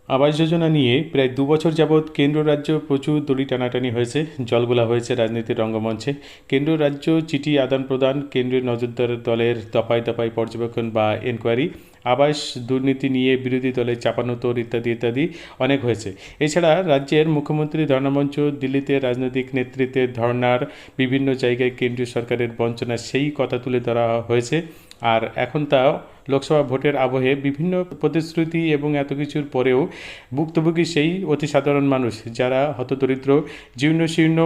আবাস যোজনা নিয়ে প্রায় ২ বছর যাবৎ কেন্দ্র রাজ্য প্রচুর দড়ি টানাটানি হয়েছে, জলঘোলা হয়েছে রাজনীতির রঙ্গমঞ্চে। কেন্দ্র রাজ্য চিঠি আদান প্রদান, কেন্দ্রীয় নজরদার দলের দফায় দফায় পর্যবেক্ষণ বা এনকোয়ারি, আবাস দুর্নীতি নিয়ে বিরোধী দলের চাপানোতর ইত্যাদি ইত্যাদি অনেক হয়েছে। এছাড়া রাজ্যের মুখ্যমন্ত্রী ধর্নামঞ্চ, দিল্লিতে রাজনৈতিক নেতৃত্বের ধর্নার, বিভিন্ন জায়গায় কেন্দ্রীয় সরকারের বঞ্চনা সেই কথা তুলে ধরা হয়েছে। আর এখন তা লোকসভা ভোটের আবহে বিভিন্ন প্রতিশ্রুতি এবং এত কিছুর পরেও ভুক্তভোগী সেই অতি সাধারণ মানুষ যারা হতদরিদ্র, জীর্ণশীর্ণ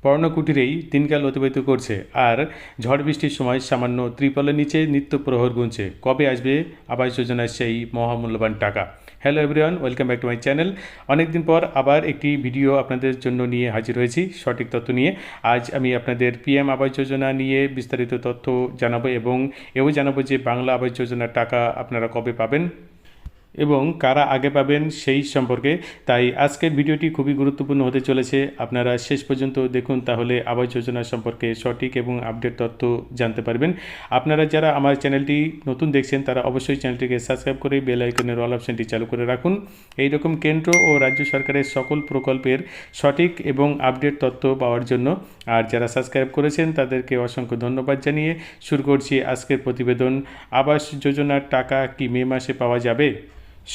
পর্ণকুটিরেই দিনকাল অতিবাহিত করছে। আর ঝড় বৃষ্টির সময় সামান্য ত্রিপলের নিচে নিত্য প্রহর গুনছে, কবে আসবে আবাস যোজনার সেই মহামূল্যবান টাকা। Hello everyone, welcome back to my channel. অনেকদিন পর আবার একটি ভিডিও আপনাদের জন্য নিয়ে হাজির হয়েছি সঠিক তথ্য নিয়ে। আজ আমি আপনাদের পিএম আবাস যোজনা নিয়ে বিস্তারিত তথ্য জানাবো এবং এও জানাবো যে বাংলা আবাস যোজনার টাকা আপনারা কবে পাবেন এবং কারা আগে পাবেন সেই সম্পর্কে। তাই আজকের ভিডিওটি খুবই গুরুত্বপূর্ণ হতে চলেছে, আপনারা শেষ পর্যন্ত দেখুন, তাহলে আবাস যোজনা সম্পর্কে সঠিক এবং আপডেট তথ্য জানতে পারবেন। আপনারা যারা আমার চ্যানেলটি নতুন দেখছেন তারা অবশ্যই চ্যানেলটিকে সাবস্ক্রাইব করে বেল আইকনের অল অপশনটি চালু করে রাখুন এই রকম কেন্দ্র ও রাজ্য সরকারের সকল প্রকল্পের সঠিক এবং আপডেট তথ্য পাওয়ার জন্য। আর যারা সাবস্ক্রাইব করেছেন তাদেরকে অসংখ্য ধন্যবাদ জানিয়ে শুরু করছি আজকের প্রতিবেদন। আবাস যোজনার টাকা কি মে মাসে পাওয়া যাবে?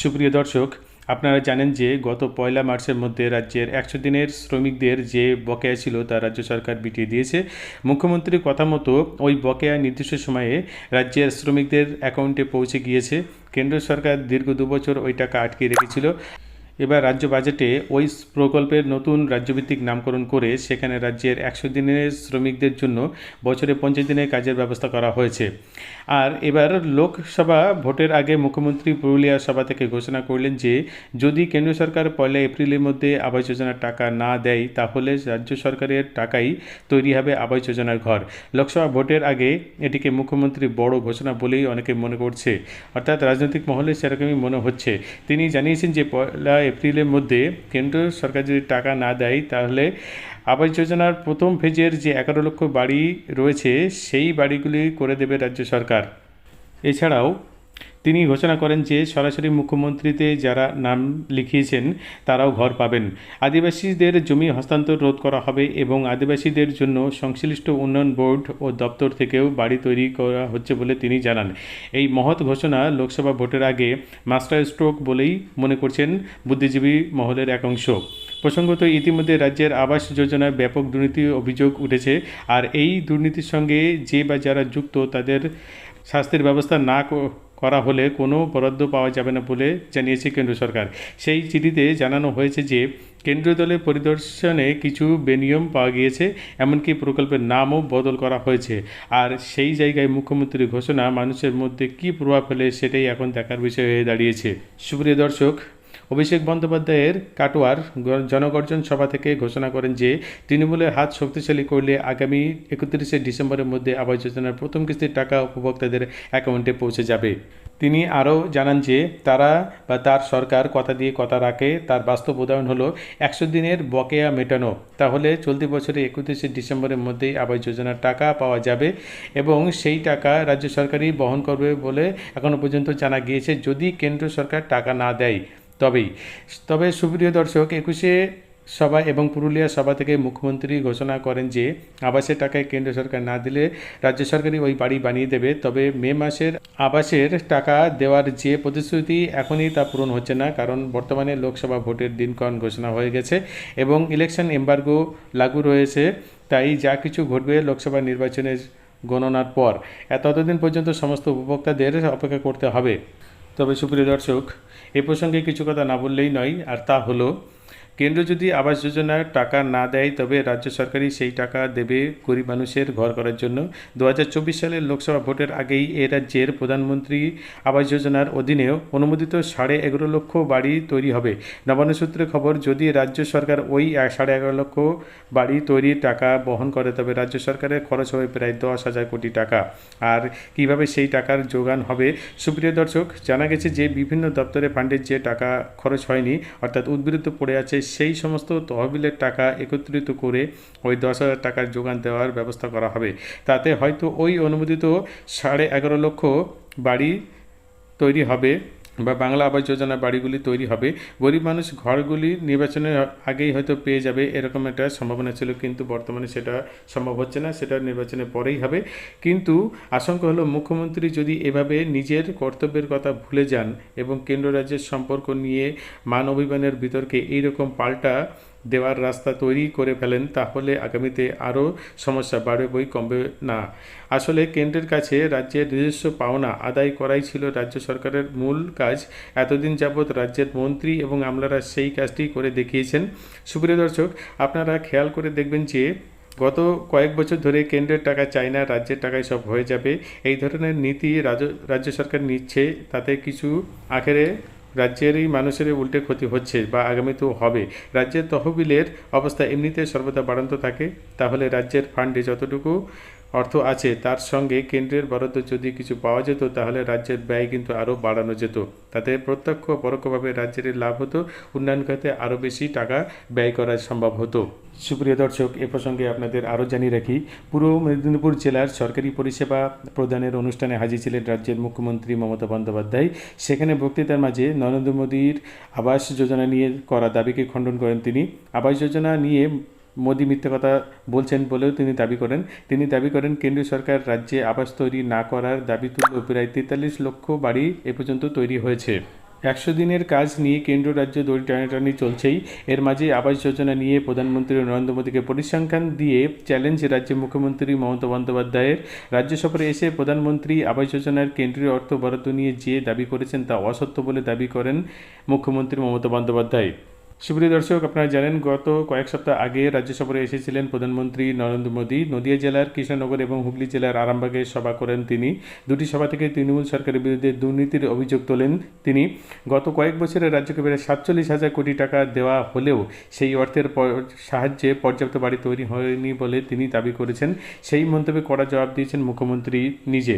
সুপ্রিয় দর্শক, আপনারা জানেন যে গত ১ মার্চের মধ্যে রাজ্যের ১০০ দিনের শ্রমিকদের যে বকেয়া ছিল তা রাজ্য সরকার মিটিয়ে দিয়েছে। মুখ্যমন্ত্রীর কথা মতো ওই বকেয়া নির্দিষ্ট সময়ে রাজ্যের শ্রমিকদের অ্যাকাউন্টে পৌঁছে গিয়েছে। কেন্দ্র সরকার দীর্ঘ ২ বছর ওই টাকা আটকে রেখেছিল। এবার রাজ্য বাজেটে ওই প্রকল্পের নতুন রাজ্যভিত্তিক নামকরণ করে সেখানে রাজ্যের ১০০ দিনের শ্রমিকদের জন্য বছরে ৫০ দিনের কাজের ব্যবস্থা করা হয়েছে। আর এবার লোকসভা ভোটের আগে মুখ্যমন্ত্রী পুরুলিয়া সভা থেকে ঘোষণা করলেন যে যদি কেন্দ্র সরকার ১ এপ্রিলের মধ্যে আবাস যোজনার টাকা না দেয় তাহলে রাজ্য সরকারের টাকাই তৈরি হবে আবাস যোজনার ঘর। লোকসভা ভোটের আগে এটিকে মুখ্যমন্ত্রী বড় ঘোষণা বলেই অনেকে মনে করছে, অর্থাৎ রাজনৈতিক মহলে সেরকমই মনে হচ্ছে। তিনি জানিয়েছেন যে ১ এপ্রিলের মধ্যে কেন্দ্র সরকার যদি টাকা না দেয় তাহলে আবাস যোজনার প্রথম ফেজের যে ১১ লক্ষ বাড়ি রয়েছে সেই বাড়িগুলি করে দেবে রাজ্য সরকার। এছাড়াও তিনি ঘোষণা করেন যে সরাসরি মুখ্যমন্ত্রীতে যারা নাম লিখিয়েছেন তারাও ঘর পাবেন। আদিবাসীদের জমি হস্তান্তর রোধ করা হবে এবং আদিবাসীদের জন্য সংশ্লিষ্ট উন্নয়ন বোর্ড ও দপ্তর থেকেও বাড়ি তৈরি করা হচ্ছে বলে তিনি জানান। এই মহৎ ঘোষণা লোকসভা ভোটের আগে মাস্টার স্ট্রোক বলেই মনে করছেন বুদ্ধিজীবী মহলের এক অংশ। প্রসঙ্গত, ইতিমধ্যে রাজ্যের আবাস যোজনায় ব্যাপক দুর্নীতির অভিযোগ উঠেছে। আর এই দুর্নীতির সঙ্গে যে বা যারা যুক্ত তাদের শাস্তির ব্যবস্থা না করা হলে কোনো বরাদ্দ পাওয়া যাবে না বলে জানিয়েছে কেন্দ্র সরকার। সেই চিঠিতে জানানো হয়েছে যে কেন্দ্রীয় দলের পরিদর্শনে কিছু বেনিয়ম পাওয়া গিয়েছে, এমনকি প্রকল্পের নামও বদল করা হয়েছে। আর সেই জায়গায় মুখ্যমন্ত্রীর ঘোষণা মানুষের মধ্যে কী প্রভাব ফেলে সেটাই এখন দেখার বিষয় হয়ে দাঁড়িয়েছে। সুপ্রিয় দর্শক, অভিষেক বন্দ্যোপাধ্যায়ের কাটোয়ার জনগর্জন সভা থেকে ঘোষণা করেন যে তৃণমূলের হাত শক্তিশালী করলে আগামী ৩১শে ডিসেম্বরের মধ্যে আবাস যোজনার প্রথম কিস্তির টাকা উপভোক্তাদের অ্যাকাউন্টে পৌঁছে যাবে। তিনি আরও জানান যে তারা বা তার সরকার কথা দিয়ে কথা রাখে, তার বাস্তব উদাহরণ হলো ১০০ দিনের বকেয়া মেটানো। তাহলে চলতি বছরে ৩১শে ডিসেম্বরের মধ্যেই আবাস যোজনার টাকা পাওয়া যাবে এবং সেই টাকা রাজ্য সরকারই বহন করবে বলে এখনও পর্যন্ত জানা গিয়েছে, যদি কেন্দ্র সরকার টাকা না দেয় তবে সুপ্রিয় দর্শক, ২১শে সভা এবং পুরুলিয়া সভা থেকে মুখ্যমন্ত্রী ঘোষণা করেন যে আবাসের টাকায় কেন্দ্র সরকার না দিলে রাজ্য সরকারই ওই বাড়ি বানিয়ে দেবে। তবে মে মাসের আবাসের টাকা দেওয়ার যে প্রতিশ্রুতি এখনই তা পূরণ হচ্ছে না, কারণ বর্তমানে লোকসভা ভোটের দিনক্ষণ ঘোষণা হয়ে গেছে এবং ইলেকশন এম্বার্গো লাগু রয়েছে। তাই যা কিছু ঘটবে লোকসভা নির্বাচনের গণনার পর, ততদিন পর্যন্ত সমস্ত উপভোক্তাদের অপেক্ষা করতে হবে। তবে সুপ্রিয় দর্শক, এ প্রসঙ্গে কিছু কথা না বললেই নয়, আর তা হলো কেন্দ্র যদি আবাস যোজনার টাকা না দেয় তবে রাজ্য সরকারই সেই টাকা দেবে গরিব মানুষের ঘর করার জন্য। ২০২৪ সালের লোকসভা ভোটের আগেই এ রাজ্যের প্রধানমন্ত্রী আবাস যোজনার অধীনেও অনুমোদিত ১১.৫ লক্ষ বাড়ি তৈরি হবে। নবান্ন সূত্রে খবর, যদি রাজ্য সরকার ওই ১১.৫ লক্ষ বাড়ি তৈরির টাকা বহন করে তবে রাজ্য সরকারের খরচ হবে প্রায় ১০,০০০ কোটি টাকা। আর কিভাবে সেই টাকার যোগান হবে? সুপ্রিয় দর্শক, জানা গেছে যে বিভিন্ন দপ্তরে ফান্ডের যে টাকা খরচ হয়নি, অর্থাৎ উদ্বৃত্ত পড়ে আছে, সেই সমস্ত তহবিলের টাকা একত্রিত করে ওই ১০,০০০ টাকার যোগান দেওয়ার ব্যবস্থা করা হবে। তাতে হয়তো ওই অনুমোদিত ১১.৫ লক্ষ বাড়ি তৈরি হবে বা বাংলা আবাস যোজনা বাড়িগুলি তৈরি হবে, গরিব মানুষ ঘরগুলি নির্বাচনের আগেই হয়তো পেয়ে যাবে এরকম একটা সম্ভাবনা ছিল, কিন্তু বর্তমানে সেটা সম্ভব হচ্ছে না, সেটা নির্বাচনের পরেই হবে। কিন্তু আশঙ্কা হলো মুখ্যমন্ত্রী যদি এভাবে নিজের কর্তব্যের কথা ভুলে যান এবং কেন্দ্র রাজ্যের সম্পর্ক নিয়ে মান অভিমানের বিতর্কে এইরকম পাল্টা দেওয়ার রাস্তা তৈরি করে ফেলেন, তাহলে আগামীতে আরও সমস্যা বাড়বে বই কমবে না। আসলে কেন্দ্রের কাছে রাজ্যের নিজস্ব পাওনা আদায় করাই ছিল রাজ্য সরকারের মূল কাজ। এতদিন যাবৎ রাজ্যের মন্ত্রী এবং আমলারা সেই কাজটি করে দেখিয়েছেন। সুপ্রিয় দর্শক, আপনারা খেয়াল করে দেখবেন যে গত কয়েক বছর ধরে কেন্দ্রের টাকা চাই না, রাজ্যের টাকায় সব হয়ে যাবে, এই ধরনের নীতি রাজ্য সরকার নিচ্ছে। তাতে কিছু আখেরে রাজ্যেরই মানুষের উল্টে ক্ষতি হচ্ছে বা আগামীতেও হবে। রাজ্যের তহবিলের অবস্থা এমনিতে সর্বদা বাড়ন্ত থাকে, তাহলে রাজ্যের ফান্ডে যতটুকু অর্থ আছে তার সঙ্গে কেন্দ্রের বরাদ্দ যদি কিছু পাওয়া যেত, তাহলে রাজ্যের ব্যয় কিন্তু আরও বাড়ানো যেত। তাতে প্রত্যক্ষ পরোক্ষভাবে রাজ্যের লাভ হতো, উন্নয়ন খাতে আরও বেশি টাকা ব্যয় করা সম্ভব হতো। সুপ্রিয় দর্শক, এ প্রসঙ্গে আপনাদের আরও জানিয়ে রাখি, পূর্ব মেদিনীপুর জেলার সরকারি পরিষেবা প্রদানের অনুষ্ঠানে হাজির ছিলেন রাজ্যের মুখ্যমন্ত্রী মমতা বন্দ্যোপাধ্যায়। সেখানে বক্তৃতার মাঝে নরেন্দ্র মোদীর আবাস যোজনা নিয়ে করা দাবিকে খণ্ডন করেন তিনি। আবাস যোজনা নিয়ে মোদী মিথ্যে কথা বলছেন বলেও তিনি দাবি করেন। তিনি দাবি করেন কেন্দ্রীয় সরকার রাজ্যে আবাস তৈরি না করার দাবি তুললেও প্রায় 43 লক্ষ বাড়ি এ পর্যন্ত তৈরি হয়েছে। 100 দিনের কাজ নিয়ে কেন্দ্র রাজ্য দড়ি টানাটানি চলছেই। এর মাঝে আবাস যোজনা নিয়ে প্রধানমন্ত্রী নরেন্দ্র মোদীকে পরিসংখ্যান দিয়ে চ্যালেঞ্জ রাজ্যের মুখ্যমন্ত্রী মমতা বন্দ্যোপাধ্যায়ের। রাজ্য সফরে এসে প্রধানমন্ত্রী আবাস যোজনার কেন্দ্রীয় অর্থ বরাদ্দ নিয়ে যে দাবি করেছেন তা অসত্য বলে দাবি করেন মুখ্যমন্ত্রী মমতা বন্দ্যোপাধ্যায়। সুপ্রিয় দর্শক, আপনারা জানেন গত কয়েক সপ্তাহ আগে রাজ্য সফরে এসেছিলেন প্রধানমন্ত্রী নরেন্দ্র মোদী। নদিয়া জেলার কৃষ্ণনগর এবং হুগলি জেলার আরামবাগে সভা করেন তিনি। দুটি সভা থেকে তৃণমূল সরকারের বিরুদ্ধে দুর্নীতির অভিযোগ তোলেন তিনি। গত কয়েক বছরে রাজ্যকে প্রায় 47,000 কোটি টাকা দেওয়া হলেও সেই অর্থের সাহায্যে পর্যাপ্ত বাড়ি তৈরি হয়নি বলে তিনি দাবি করেছেন। সেই মন্তব্যে কড়া জবাব দিয়েছেন মুখ্যমন্ত্রী নিজে।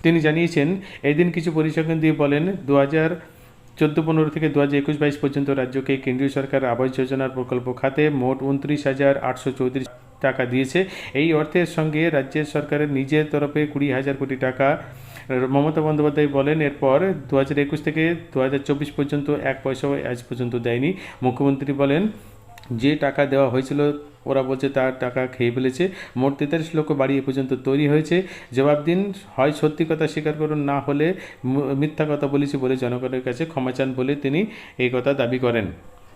তিনি জানিয়েছেন, এদিন কিছু পরিসংখ্যান দিয়ে বলেন 2014-15 থেকে 2021-22 পর্যন্ত রাজ্যকে কেন্দ্রীয় সরকার আবাস যোজনার প্রকল্প খাতে মোট 29,834 টাকা দিয়েছে। এই অর্থের সঙ্গে রাজ্যের সরকারের নিজের তরফে 20,000 কোটি টাকা। মমতা বন্দ্যোপাধ্যায় বলেন, এরপর 2021 থেকে 2024 পর্যন্ত এক পয়সাও আজ পর্যন্ত দেয়নি। মুখ্যমন্ত্রী বলেন, যে টাকা দেওয়া হয়েছিল ওরা বলছে তার টাকা খেয়ে ফেলেছে। মোট 43 লক্ষ বাড়ি এ পর্যন্ত তৈরি হয়েছে। জবাব দিন, হয় সত্যি কথা স্বীকার করুন, না হলে মিথ্যা কথা বলেছি বলে জনগণের কাছে ক্ষমা চান বলে তিনি এই কথা দাবি করেন।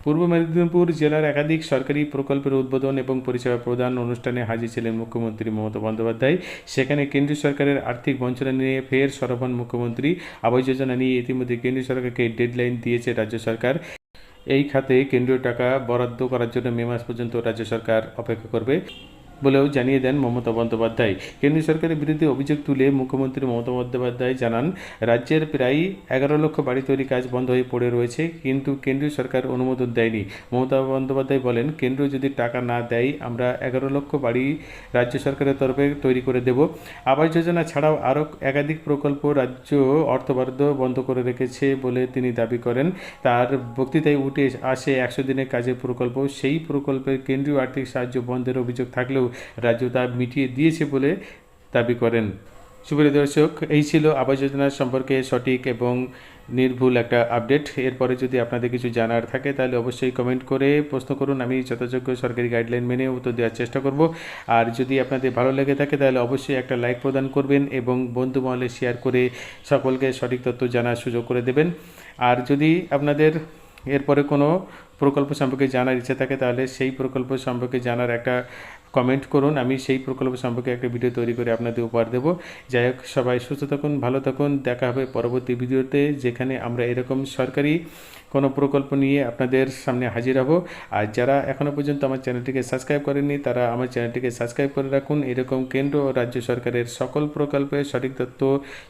পূর্ব মেদিনীপুর জেলার একাধিক সরকারি প্রকল্পের উদ্বোধন এবং পরিষেবা প্রদান অনুষ্ঠানে হাজির ছিলেন মুখ্যমন্ত্রী মমতা বন্দ্যোপাধ্যায়। সেখানে কেন্দ্রীয় সরকারের আর্থিক বঞ্চনা নিয়ে ফের সরব হন মুখ্যমন্ত্রী। আবাস যোজনা নিয়ে ইতিমধ্যে কেন্দ্রীয় সরকারকে ডেডলাইন দিয়েছে রাজ্য সরকার। এই খাতে কেন্দ্রীয় টাকা বরাদ্দ করার জন্য মে মাস পর্যন্ত রাজ্য সরকার অপেক্ষা করবে বলেও জানিয়ে দেন মমতা বন্দ্যোপাধ্যায়। কেন্দ্রীয় সরকারের বিরুদ্ধে অভিযোগ তুলে মুখ্যমন্ত্রী মমতা বন্দ্যোপাধ্যায় জানান, রাজ্যের প্রায় 11 লক্ষ বাড়ি তৈরি কাজ বন্ধ হয়ে পড়ে রয়েছে, কিন্তু কেন্দ্রীয় সরকার অনুমোদন দেয়নি। মমতা বন্দ্যোপাধ্যায় বলেন, কেন্দ্র যদি টাকা না দেয় আমরা 11 লক্ষ বাড়ি রাজ্য সরকারের তরফে তৈরি করে দেব। আবাস যোজনা ছাড়াও আরও একাধিক প্রকল্প রাজ্য অর্থ বরাদ্দ বন্ধ করে রেখেছে বলে তিনি দাবি করেন। তার বক্তৃতায় উঠে আসে 100 দিনের কাজের প্রকল্প। সেই প্রকল্পের কেন্দ্রীয় আর্থিক সাহায্য বন্ধের অভিযোগ থাকলেও রাজ্য তা মিটিয়ে দিয়েছে বলে দাবি করেন। সুপ্রিয় দর্শক, এই ছিল আবাস যোজনা সম্পর্কে সঠিক এবং নির্ভুল একটা আপডেট। এরপরে যদি আপনাদের কিছু জানার থাকে তাহলে অবশ্যই কমেন্ট করে প্রশ্ন করুন, আমি যথাযোগ্য সরকারি গাইডলাইন মেনে উত্তর দেওয়ার চেষ্টা করব। আর যদি আপনাদের ভালো লেগে থাকে তাহলে অবশ্যই একটা লাইক প্রদান করবেন এবং বন্ধু মহলে শেয়ার করে সকলকে সঠিক তথ্য জানার সুযোগ করে দেবেন। আর যদি আপনাদের এরপরে কোনো প্রকল্প সম্পর্কে জানার ইচ্ছা থাকে তাহলে সেই প্রকল্প সম্পর্কে জানার একটা কমেন্ট করুন, আমি সেই প্রকল্প সম্পর্কে একটা ভিডিও তৈরি করে আপনাদের উপহার দেবো। যাই হোক, সবাই সুস্থ থাকুন, ভালো থাকুন, দেখা হবে পরবর্তী ভিডিওতে, যেখানে আমরা এরকম সরকারি কোনো প্রকল্প নিয়ে আপনাদের সামনে হাজির হব। আর যারা এখনও পর্যন্ত আমার চ্যানেলটিকে সাবস্ক্রাইব করেননি তারা আমার চ্যানেলটিকে সাবস্ক্রাইব করে রাখুন, এরকম কেন্দ্র ও রাজ্য সরকারের সকল প্রকল্পের সঠিক তথ্য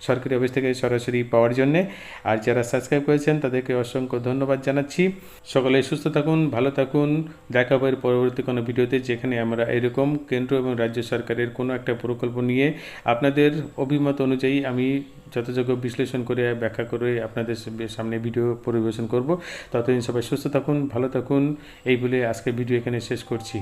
সরকারি অফিস থেকে সরাসরি পাওয়ার জন্যে। আর যারা সাবস্ক্রাইব করেছেন তাদেরকে অসংখ্য ধন্যবাদ জানাচ্ছি। সকলে সুস্থ থাকুন, ভালো থাকুন, দেখা হবে পরবর্তী কোনো ভিডিওতে, যেখানে আমরা এরকম কেন্দ্র এবং রাজ্য সরকারের কোনো একটা প্রকল্প নিয়ে আপনাদের অভিমত অনুযায়ী আমি যথাযোগ্য বিশ্লেষণ করে ব্যাখ্যা করে আপনাদের সামনে ভিডিও পরিবেশন করব। ততদিন সবাই সুস্থ থাকুন, ভালো থাকুন, এই বলে আজকের ভিডিও এখানে শেষ করছি।